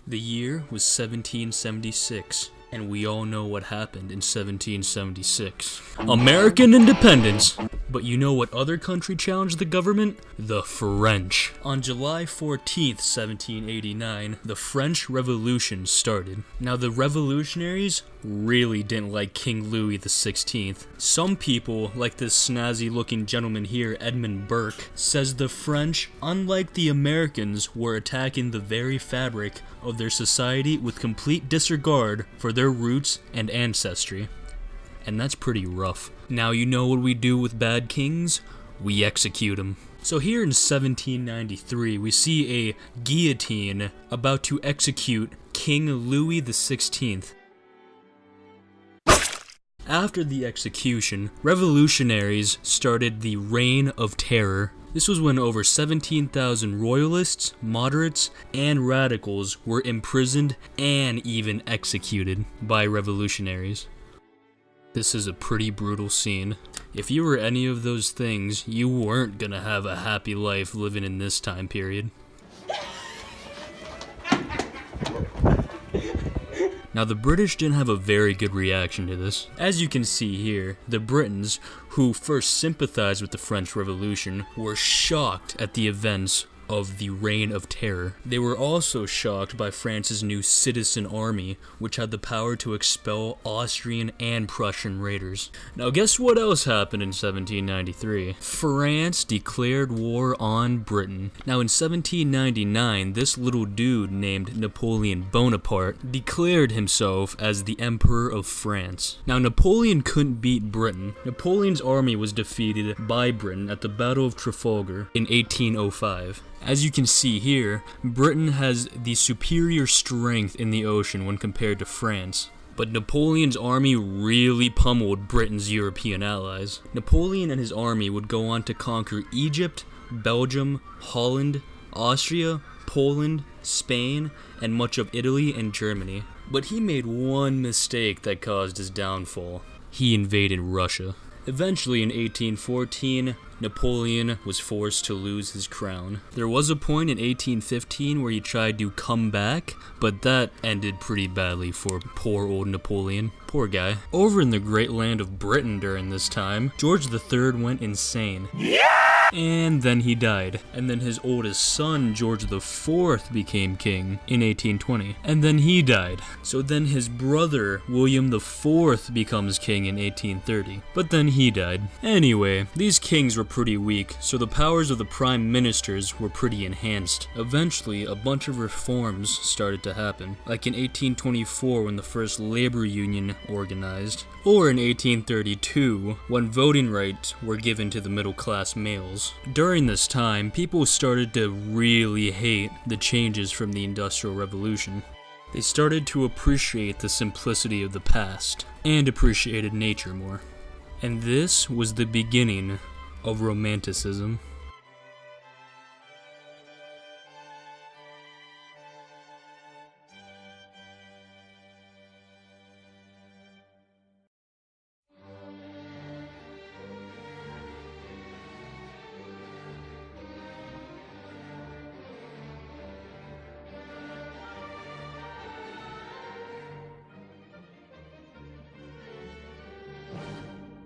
The year was 1776, and we all know what happened in 1776. American independence! But you know what other country challenged the government? The French. On July 14th, 1789, the French Revolution started. Now the revolutionaries really didn't like King Louis XVI. Some people, like this snazzy looking gentleman here, Edmund Burke, says the French, unlike the Americans, were attacking the very fabric of their society with complete disregard for their roots and ancestry. And that's pretty rough. Now you know what we do with bad kings? We execute them. So here in 1793, we see a guillotine about to execute King Louis XVI. After the execution, revolutionaries started the Reign of Terror. This was when over 17,000 royalists, moderates, and radicals were imprisoned and even executed by revolutionaries. This is a pretty brutal scene. If you were any of those things, you weren't gonna have a happy life living in this time period. Now the British didn't have a very good reaction to this. As you can see here, the Britons, who first sympathized with the French Revolution, were shocked at the events of the Reign of Terror. They were also shocked by France's new citizen army, which had the power to expel Austrian and Prussian raiders. Now guess what else happened in 1793? France declared war on Britain. Now in 1799, this little dude named Napoleon Bonaparte declared himself as the Emperor of France. Now Napoleon couldn't beat Britain. Napoleon's army was defeated by Britain at the Battle of Trafalgar in 1805. As you can see here, Britain has the superior strength in the ocean when compared to France. But Napoleon's army really pummeled Britain's European allies. Napoleon and his army would go on to conquer Egypt, Belgium, Holland, Austria, Poland, Spain, and much of Italy and Germany. But he made one mistake that caused his downfall. He invaded Russia. Eventually, in 1814, Napoleon was forced to lose his crown. There was a point in 1815 where he tried to come back, but that ended pretty badly for poor old Napoleon. Poor guy. Over in the great land of Britain during this time, George III went insane. And then he died. And then his oldest son, George IV, became king in 1820. And then he died. So then his brother, William IV, becomes king in 1830. But then he died. Anyway, these kings were pretty weak, so the powers of the prime ministers were pretty enhanced. Eventually, a bunch of reforms started to happen, like in 1824 when the first labor union organized, or in 1832 when voting rights were given to the middle-class males. During this time, people started to really hate the changes from the Industrial Revolution. They started to appreciate the simplicity of the past, and appreciated nature more. And this was the beginning of Romanticism.